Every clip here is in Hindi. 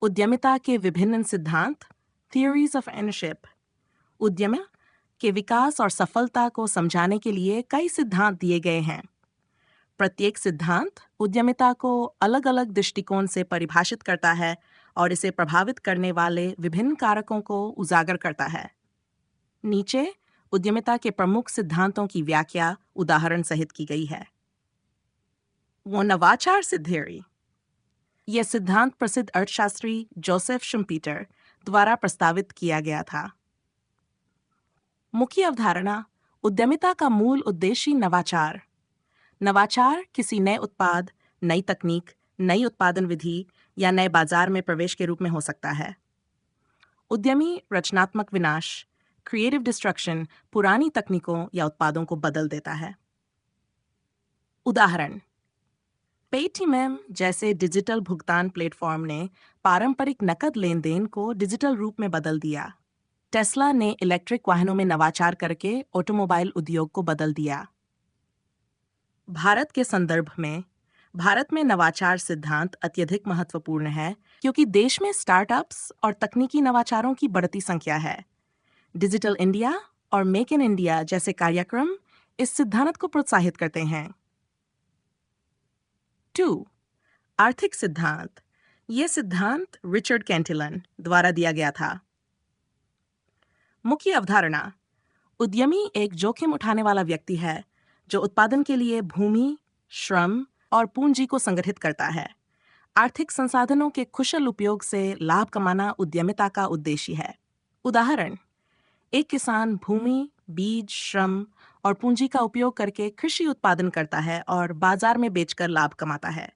उद्यमिता के विभिन्न सिद्धांत, थियोरीज ऑफ ओनरशिप। उद्यम के विकास और सफलता को समझाने के लिए कई सिद्धांत दिए गए हैं। प्रत्येक सिद्धांत उद्यमिता को अलग अलग दृष्टिकोण से परिभाषित करता है और इसे प्रभावित करने वाले विभिन्न कारकों को उजागर करता है। नीचे उद्यमिता के प्रमुख सिद्धांतों की व्याख्या उदाहरण सहित की गई है। वो नवाचार सिद्धि। यह सिद्धांत प्रसिद्ध अर्थशास्त्री जोसेफ शुम्पीटर द्वारा प्रस्तावित किया गया था। मुख्य अवधारणा, उद्यमिता का मूल उद्देश्य नवाचार। नवाचार किसी नए उत्पाद, नई तकनीक, नई उत्पादन विधि या नए बाजार में प्रवेश के रूप में हो सकता है। उद्यमी रचनात्मक विनाश, क्रिएटिव डिस्ट्रक्शन, पुरानी तकनीकों या उत्पादों को बदल देता है। उदाहरण, पेटीएम जैसे डिजिटल भुगतान प्लेटफॉर्म ने पारंपरिक नकद लेन देन को डिजिटल रूप में बदल दिया। टेस्ला ने इलेक्ट्रिक वाहनों में नवाचार करके ऑटोमोबाइल उद्योग को बदल दिया। भारत के संदर्भ में, भारत में नवाचार सिद्धांत अत्यधिक महत्वपूर्ण है क्योंकि देश में स्टार्टअप्स और तकनीकी नवाचारों की बढ़ती संख्या है। डिजिटल इंडिया और मेक इन इंडिया जैसे कार्यक्रम इस सिद्धांत को प्रोत्साहित करते हैं। 2. आर्थिक सिद्धांत। यह सिद्धांत रिचर्ड कैंटिलन द्वारा दिया गया था। मुख्य अवधारणा, उद्यमी एक जोखिम उठाने वाला व्यक्ति है जो उत्पादन के लिए भूमि, श्रम और पूंजी को संगठित करता है। आर्थिक संसाधनों के कुशल उपयोग से लाभ कमाना उद्यमिता का उद्देश्य है। उदाहरण, एक किसान भूमि, बीज, श्रम और पूंजी का उपयोग करके कृषि उत्पादन करता है और बाजार में बेचकर लाभ कमाता है।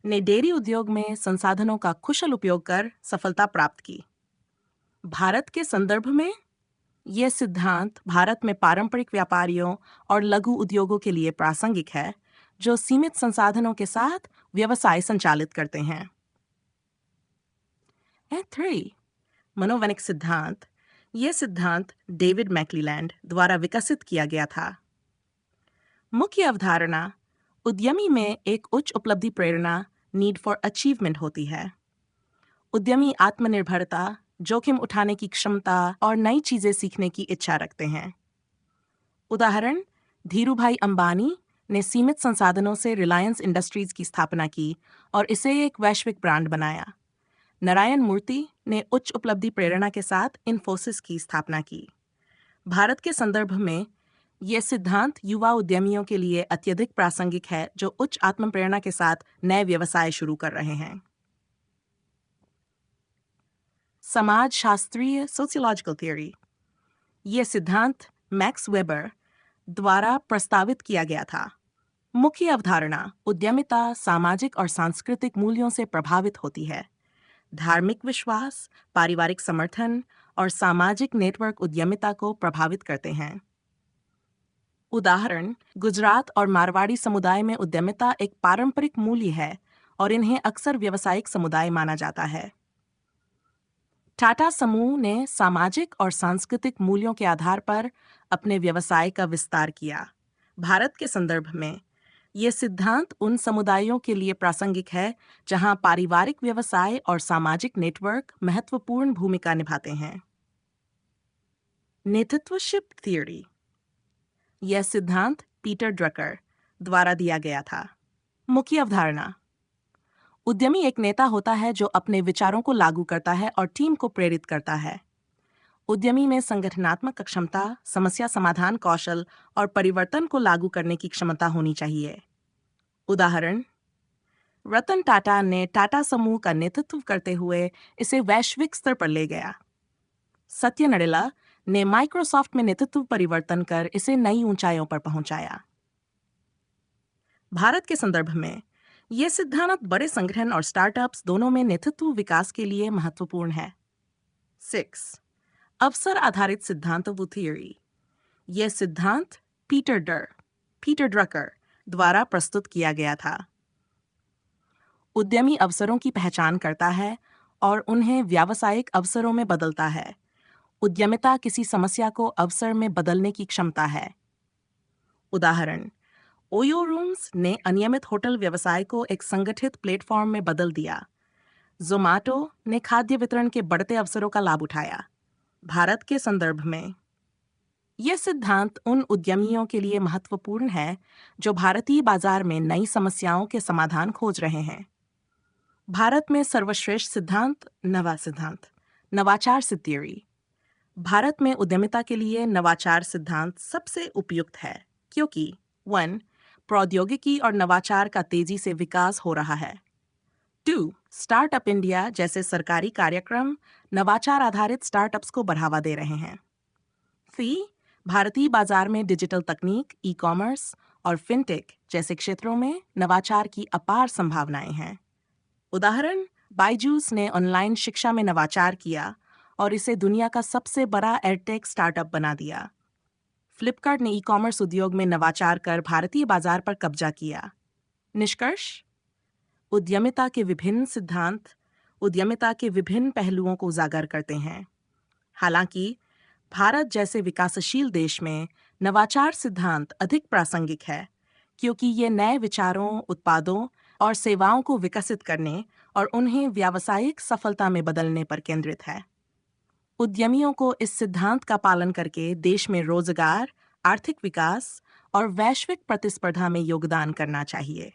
ने डेयरी उद्योग में संसाधनों का कुशल उपयोग कर सफलता प्राप्त की। भारत के संदर्भ में, यह सिद्धांत भारत में पारंपरिक व्यापारियों और लघु उद्योगों के लिए प्रासंगिक है जो सीमित संसाधनों के साथ व्यवसाय संचालित करते हैं। 3. मनोवैज्ञानिक सिद्धांत। यह सिद्धांत डेविड मैक्लीलैंड द्वारा विकसित किया गया था। मुख्य अवधारणा, उद्यमी में एक उच्च उपलब्धि प्रेरणा, नीड फॉर अचीवमेंट होती है। उद्यमी आत्मनिर्भरता, जोखिम उठाने की क्षमता और नई चीजें सीखने की इच्छा रखते हैं। उदाहरण, धीरूभाई अंबानी ने सीमित संसाधनों से रिलायंस इंडस्ट्रीज की स्थापना की और इसे एक वैश्विक ब्रांड बनाया। नारायण मूर्ति ने उच्च उपलब्धि प्रेरणा के साथ इन्फोसिस की स्थापना की। भारत के संदर्भ में, यह सिद्धांत युवा उद्यमियों के लिए अत्यधिक प्रासंगिक है जो उच्च आत्म प्रेरणा के साथ नए व्यवसाय शुरू कर रहे हैं। समाजशास्त्रीय सोशियोलॉजिकल थ्योरी। यह सिद्धांत मैक्स वेबर द्वारा प्रस्तावित किया गया था। मुख्य अवधारणा, उद्यमिता सामाजिक और सांस्कृतिक मूल्यों से प्रभावित होती है। धार्मिक विश्वास, पारिवारिक समर्थन और सामाजिक नेटवर्क उद्यमिता को प्रभावित करते हैं। उदाहरण, गुजरात और मारवाड़ी समुदाय में उद्यमिता एक पारंपरिक मूल्य है और इन्हें अक्सर व्यावसायिक समुदाय माना जाता है। टाटा समूह ने सामाजिक और सांस्कृतिक मूल्यों के आधार पर अपने व्यवसाय का विस्तार किया। भारत के संदर्भ में, यह सिद्धांत उन समुदायों के लिए प्रासंगिक है जहां पारिवारिक व्यवसाय और सामाजिक नेटवर्क महत्वपूर्ण भूमिका निभाते हैं। नेतृत्वशिप थ्योरी। यह सिद्धांत पीटर ड्रकर द्वारा दिया गया था। मुख्य अवधारणा, उद्यमी एक नेता होता है जो अपने विचारों को लागू करता है और टीम को प्रेरित करता है। उद्यमी में संगठनात्मक क्षमता, समस्या समाधान कौशल और परिवर्तन को लागू करने की क्षमता होनी चाहिए। उदाहरण, रतन टाटा ने टाटा समूह का नेतृत्व करते हुए इसे वैश्विक स्तर पर ले गया। सत्य नडेला ने माइक्रोसॉफ्ट में नेतृत्व परिवर्तन कर इसे नई ऊंचाइयों पर पहुंचाया। भारत के संदर्भ में, यह सिद्धांत बड़े संगठन और स्टार्टअप्स दोनों में नेतृत्व विकास के लिए महत्वपूर्ण है। 6. अवसर आधारित सिद्धांतों की थ्योरी। यह सिद्धांत पीटर ड्रकर द्वारा प्रस्तुत किया गया था। उद्यमी अवसरों की पहचान करता है और उन्हें व्यावसायिक अवसरों में बदलता है। उद्यमिता किसी समस्या को अवसर में बदलने की क्षमता है। उदाहरण, ओयो रूम्स ने अनियमित होटल व्यवसाय को एक संगठित प्लेटफॉर्म में बदल दिया। जोमाटो ने खाद्य वितरण के बढ़ते अवसरों का लाभ उठाया। भारत के संदर्भ में यह सिद्धांत उन उद्यमियों के लिए महत्वपूर्ण है जो भारतीय बाजार में नई समस्याओं के समाधान खोज रहे हैं। भारत में सर्वश्रेष्ठ सिद्धांत नवाचार सिद्ध थ्योरी। भारत में उद्यमिता के लिए नवाचार सिद्धांत सबसे उपयुक्त है क्योंकि 1. प्रौद्योगिकी और नवाचार का तेजी से विकास हो रहा है। 2. स्टार्टअप इंडिया जैसे सरकारी कार्यक्रम नवाचार आधारित स्टार्टअप्स को बढ़ावा दे रहे हैं। 3. भारतीय बाजार में डिजिटल तकनीक, ई कॉमर्स और फिनटेक जैसे क्षेत्रों में नवाचार की अपार संभावनाएं हैं। उदाहरण, बायजूस ने ऑनलाइन शिक्षा में नवाचार किया और इसे दुनिया का सबसे बड़ा एडटेक स्टार्टअप बना दिया। फ्लिपकार्ट ने ई कॉमर्स उद्योग में नवाचार कर भारतीय बाजार पर कब्जा किया। निष्कर्ष, उद्यमिता के विभिन्न सिद्धांत उद्यमिता के विभिन्न पहलुओं को उजागर करते हैं। हालांकि भारत जैसे विकासशील देश में नवाचार सिद्धांत अधिक प्रासंगिक है क्योंकि ये नए विचारों, उत्पादों और सेवाओं को विकसित करने और उन्हें व्यावसायिक सफलता में बदलने पर केंद्रित है। उद्यमियों को इस सिद्धांत का पालन करके देश में रोजगार, आर्थिक विकास और वैश्विक प्रतिस्पर्धा में योगदान करना चाहिए।